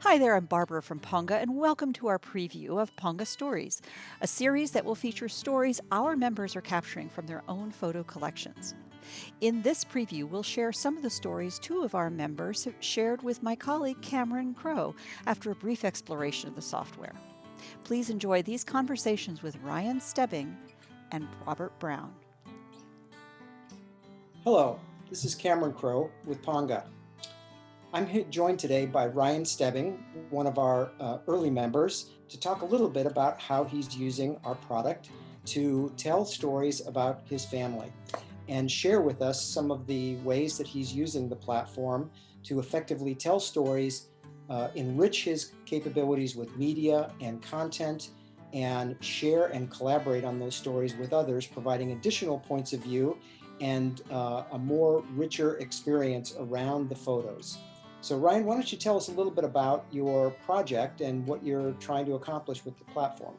Hi there, I'm Barbara from Ponga, and welcome to our preview of Ponga Stories, a series that will feature stories our members are capturing from their own photo collections. In this preview, we'll share some of the stories two of our members have shared with my colleague Cameron Crowe after a brief exploration of the software. Please enjoy these conversations with Ryan Stebbing and Robert Brown. Hello, this is Cameron Crowe with Ponga. I'm joined today by Ryan Stebbing, one of our early members, to talk a little bit about how he's using our product to tell stories about his family and share with us some of the ways that he's using the platform to effectively tell stories, enrich his capabilities with media and content, and share and collaborate on those stories with others, providing additional points of view and a more richer experience around the photos. So Ryan, why don't you tell us a little bit about your project and what you're trying to accomplish with the platform?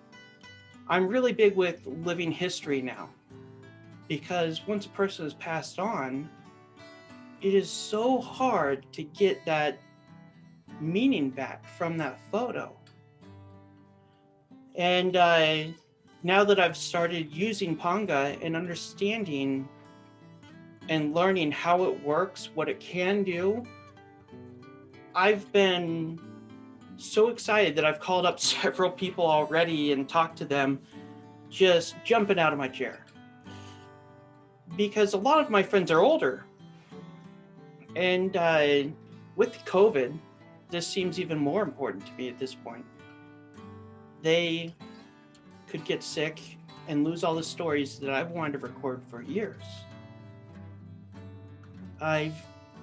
I'm really big with living history now, because once a person has passed on, it is so hard to get that meaning back from that photo. And now that I've started using Ponga and understanding and learning how it works, what it can do, I've been so excited that I've called up several people already and talked to them, just jumping out of my chair. Because a lot of my friends are older. And with COVID, this seems even more important to me at this point. They could get sick and lose all the stories that I've wanted to record for years. Like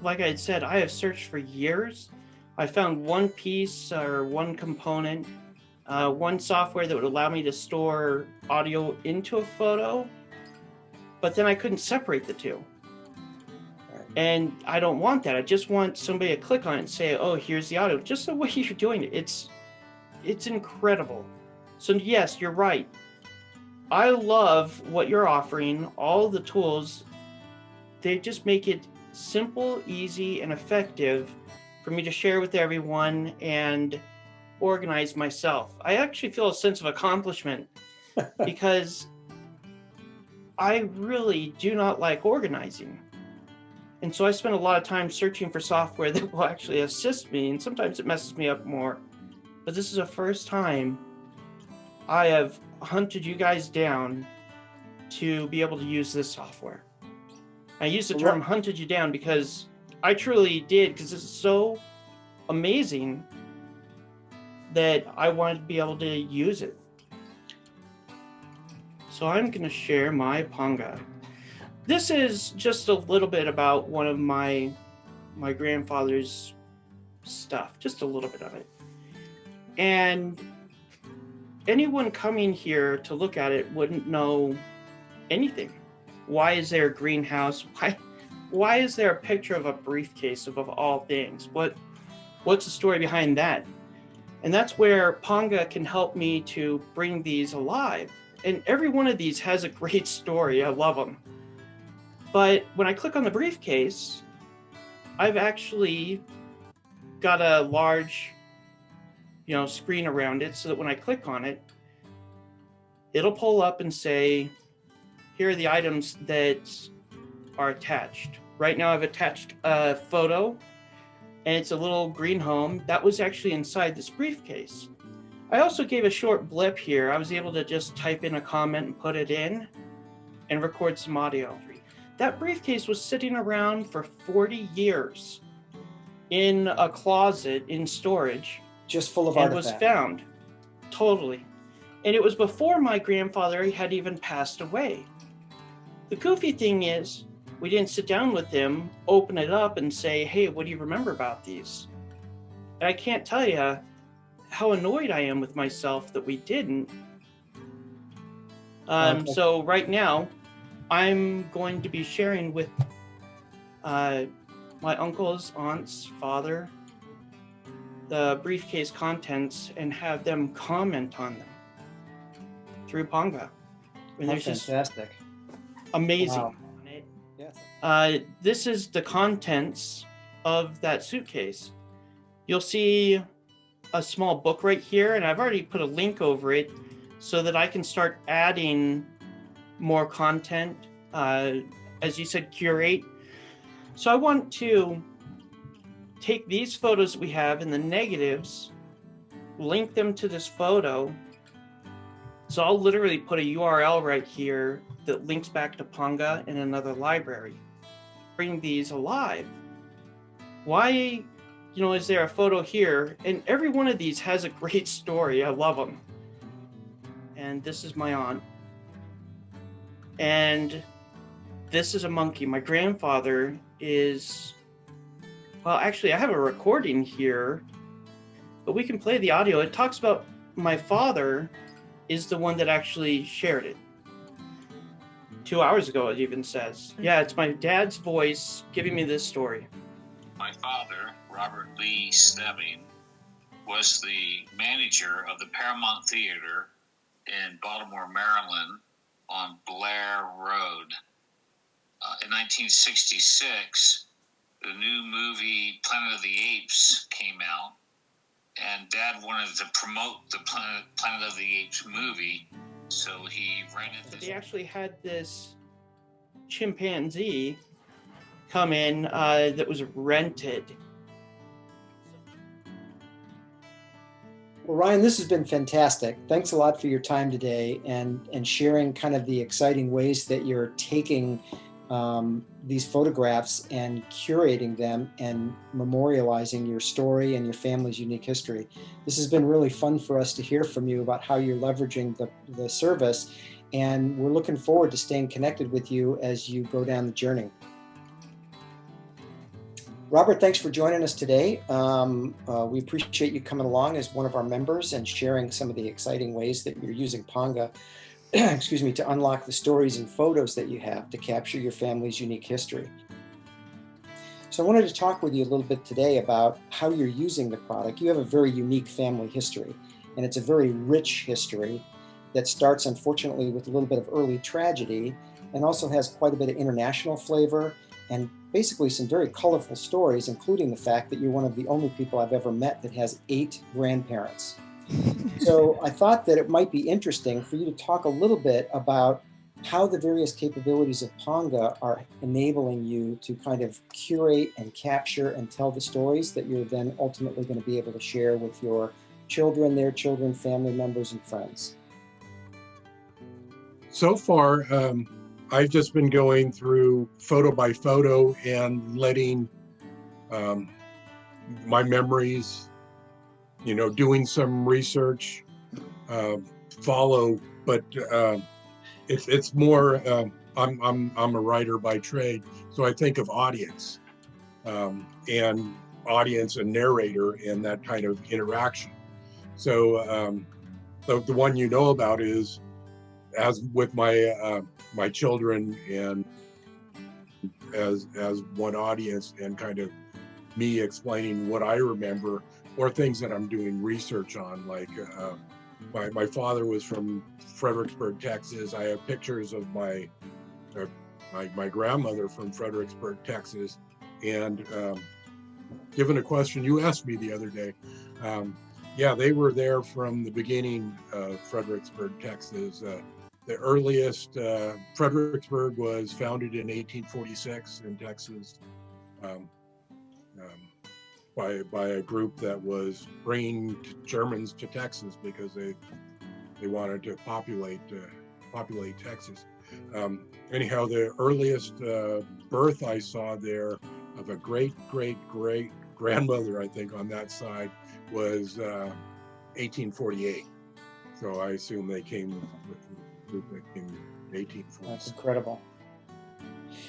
I had said, I have searched for years. I found one piece or one component, one software that would allow me to store audio into a photo, but then I couldn't separate the two. And I don't want that. I just want somebody to click on it and say, oh, here's the audio. Just the way you're doing it. It's incredible. So yes, you're right. I love what you're offering. All the tools, they just make it simple, easy, and effective for me to share with everyone and organize myself. I actually feel a sense of accomplishment because I really do not like organizing. And so I spend a lot of time searching for software that will actually assist me, and sometimes it messes me up more. But this is the first time I have hunted you guys down to be able to use this software. I use the term hunted you down because I truly did, because this is so amazing that I wanted to be able to use it. So I'm going to share my Ponga. This is just a little bit about one of my grandfather's stuff, just a little bit of it. And anyone coming here to look at it wouldn't know anything. Why is there a greenhouse? Why is there a picture of a briefcase of all things? What's the story behind that? And that's where Ponga can help me to bring these alive. And every one of these has a great story. I love them. But when I click on the briefcase, I've actually got a large, screen around it so that when I click on it, it'll pull up and say, here are the items that are attached. Right now I've attached a photo, and it's a little green home that was actually inside this briefcase. I also gave a short blip here. I was able to just type in a comment and put it in and record some audio. That briefcase was sitting around for 40 years in a closet in storage. Just full of and artifacts. Was found. Totally. And it was before my grandfather had even passed away. The goofy thing is, we didn't sit down with him, open it up, and say, hey, what do you remember about these? And I can't tell you how annoyed I am with myself that we didn't. So right now, I'm going to be sharing with my uncle's, aunt's, father, the briefcase contents and have them comment on them through Ponga. And they're fantastic. Just amazing. Wow. Yes. This is the contents of that suitcase. You'll see a small book right here, and I've already put a link over it so that I can start adding more content. As you said, curate. So I want to take these photos we have in the negatives, link them to this photo. So I'll literally put a URL right here that links back to Ponga in another library. Bring these alive. Why, is there a photo here? And every one of these has a great story. I love them. And this is my aunt. And this is a monkey. My grandfather is, well, actually, I have a recording here, but we can play the audio. It talks about my father is the one that actually shared it. 2 hours ago, it even says. Yeah, it's my dad's voice giving me this story. My father, Robert Lee Stebbing, was the manager of the Paramount Theater in Baltimore, Maryland, on Blair Road. In 1966, the new movie Planet of the Apes came out, and Dad wanted to promote the Planet of the Apes movie, so he rented this. They actually had this chimpanzee come in that was rented. Well, Ryan, this has been fantastic. Thanks a lot for your time today and sharing kind of the exciting ways that you're taking these photographs and curating them and memorializing your story and your family's unique history. This has been really fun for us to hear from you about how you're leveraging the service, and we're looking forward to staying connected with you as you go down the journey. Robert, thanks for joining us today. We appreciate you coming along as one of our members and sharing some of the exciting ways that you're using Ponga to unlock the stories and photos that you have to capture your family's unique history. So I wanted to talk with you a little bit today about how you're using the product. You have a very unique family history, and it's a very rich history that starts, unfortunately, with a little bit of early tragedy and also has quite a bit of international flavor and basically some very colorful stories, including the fact that you're one of the only people I've ever met that has 8 grandparents. So I thought that it might be interesting for you to talk a little bit about how the various capabilities of Ponga are enabling you to kind of curate and capture and tell the stories that you're then ultimately going to be able to share with your children, their children, family members, and friends. So far, I've just been going through photo by photo and letting my memories, doing some research, follow, but it's more. I'm a writer by trade, so I think of audience and narrator and that kind of interaction. So the one you know about is as with my children and as one audience, and kind of me explaining what I remember or things that I'm doing research on. Like my father was from Fredericksburg, Texas. I have pictures of my grandmother from Fredericksburg, Texas. And given a question you asked me the other day, yeah, they were there from the beginning of Fredericksburg, Texas. The earliest, Fredericksburg was founded in 1846 in Texas by a group that was bringing Germans to Texas because they wanted to populate Texas. Anyhow, the earliest birth I saw there of a great grandmother, I think, on that side was 1848. So I assume they came with the group that came in 1846. That's incredible.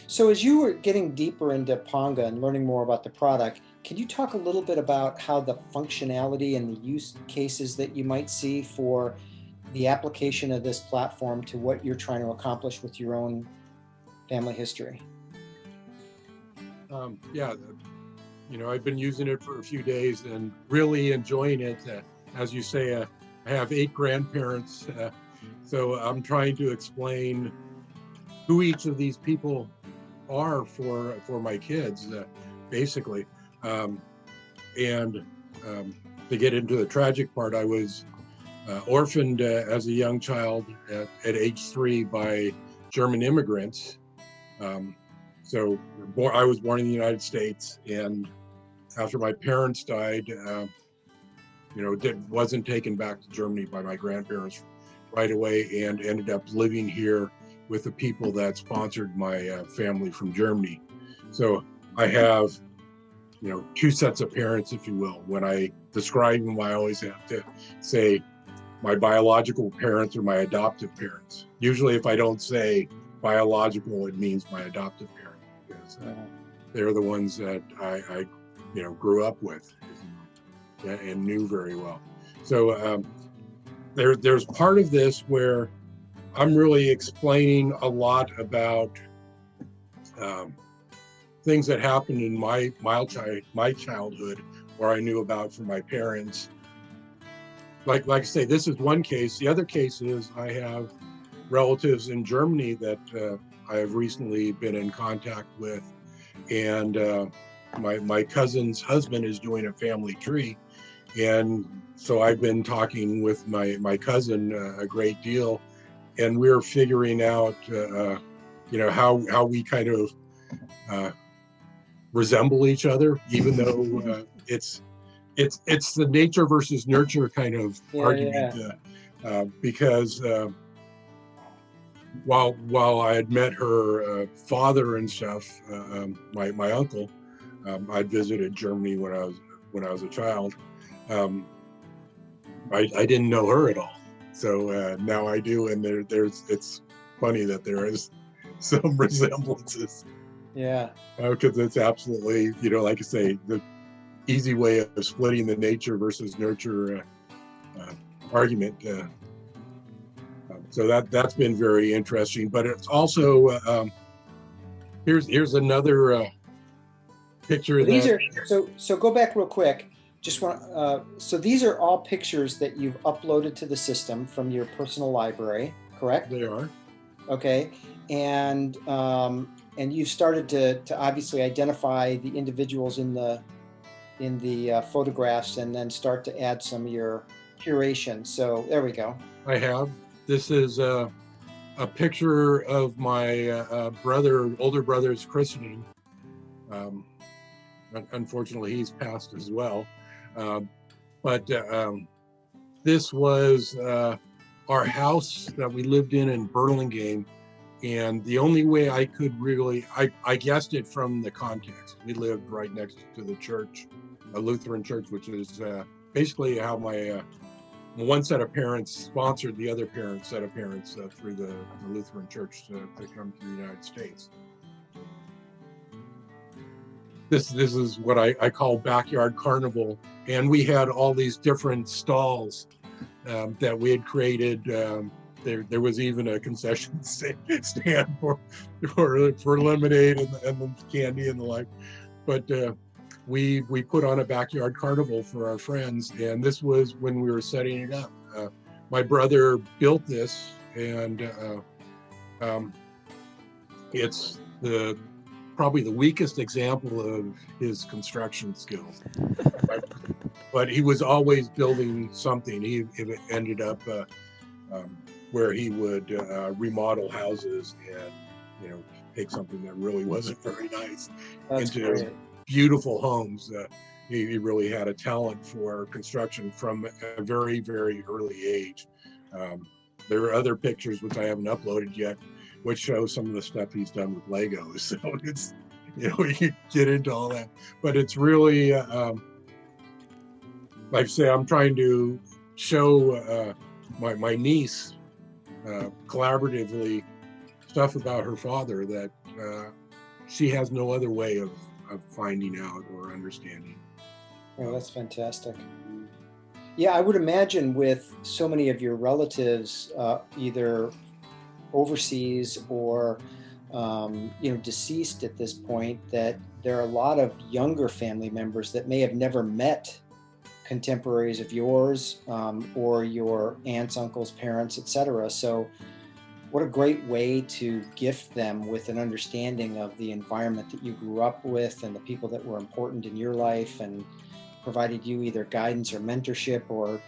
So as you were getting deeper into Ponga and learning more about the product, can you talk a little bit about how the functionality and the use cases that you might see for the application of this platform to what you're trying to accomplish with your own family history? Yeah, I've been using it for a few days and really enjoying it. As you say, I have 8 grandparents, so I'm trying to explain who each of these people are for my kids, basically. And to get into the tragic part, I was orphaned as a young child at age 3 by German immigrants. So I was born in the United States, and after my parents died, wasn't taken back to Germany by my grandparents right away, and ended up living here with the people that sponsored my family from Germany. So I have, 2 sets of parents, if you will. When I describe them, I always have to say my biological parents or my adoptive parents. Usually if I don't say biological, it means my adoptive parents, because they're the ones that I grew up with and knew very well. So there's part of this where I'm really explaining a lot about things that happened in my childhood, or I knew about from my parents. Like I say, this is one case. The other case is I have relatives in Germany that I have recently been in contact with, and my cousin's husband is doing a family tree, and so I've been talking with my cousin a great deal, and we're figuring out how we kind of resemble each other, even though it's the nature versus nurture kind of argument. Because while I had met her father and stuff, my uncle, I'd visited Germany when I was a child. I didn't know her at all, so now I do, and it's funny that there is some resemblances. Yeah. Because it's absolutely, like I say, the easy way of splitting the nature versus nurture argument. So that's been very interesting. But it's also here's another picture. So go back real quick. Just want so these are all pictures that you've uploaded to the system from your personal library, correct? They are. Okay, and you've started to obviously identify the individuals in the photographs, and then start to add some of your curation. So there we go. I have. This is a picture of my older brother's christening. Unfortunately, he's passed as well. But this was our house that we lived in Burlingame. And the only way I could really, I guessed it from the context. We lived right next to the church, a Lutheran church, which is basically how my one set of parents sponsored the other set of parents through the Lutheran church to come to the United States. This is what I call backyard carnival. And we had all these different stalls that we had created. There was even a concession stand for lemonade and the candy and the like. But we put on a backyard carnival for our friends, and this was when we were setting it up. My brother built this, and it's probably the weakest example of his construction skills. But he was always building something. He ended up where he would remodel houses and take something that really wasn't very nice into beautiful homes. He really had a talent for construction from a very, very early age. There are other pictures which I haven't uploaded yet, which show some of the stuff he's done with Legos. So it's, we could get into all that, but it's really, like I say, I'm trying to show my niece collaboratively stuff about her father that she has no other way of finding out or understanding. Oh, that's fantastic. Yeah, I would imagine with so many of your relatives either overseas or deceased at this point, that there are a lot of younger family members that may have never met contemporaries of yours or your aunts, uncles, parents, etc. So what a great way to gift them with an understanding of the environment that you grew up with and the people that were important in your life, and provided you either guidance or mentorship or,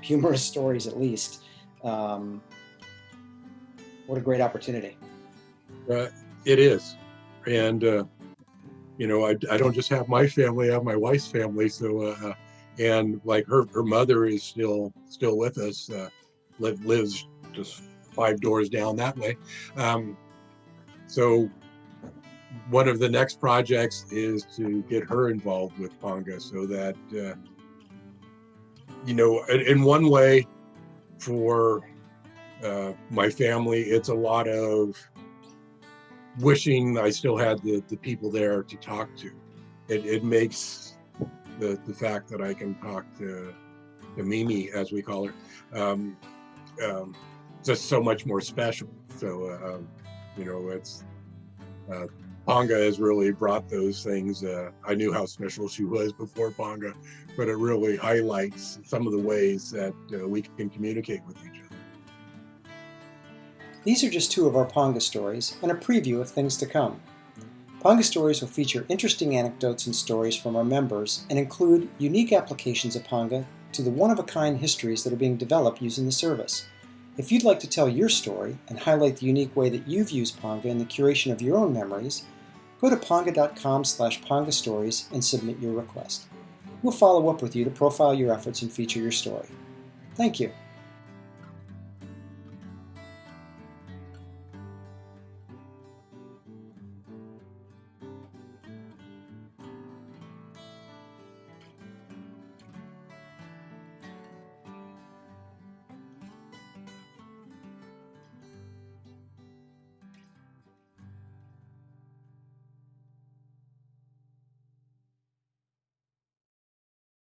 humorous stories at least. What a great opportunity. It is. And, I don't just have my family, I have my wife's family. So, and like her mother is still with us, lives just 5 doors down that way. So one of the next projects is to get her involved with Ponga so that, in one way for my family, it's a lot of wishing I still had the people there to talk to. It makes the fact that I can talk to Mimi, as we call her, just so much more special. So, it's Ponga has really brought those things. I knew how special she was before Ponga, but it really highlights some of the ways that we can communicate with each other. These are just 2 of our Ponga stories and a preview of things to come. Ponga Stories will feature interesting anecdotes and stories from our members and include unique applications of Ponga to the one-of-a-kind histories that are being developed using the service. If you'd like to tell your story and highlight the unique way that you've used Ponga in the curation of your own memories, go to ponga.com/Ponga Stories and submit your request. We'll follow up with you to profile your efforts and feature your story. Thank you.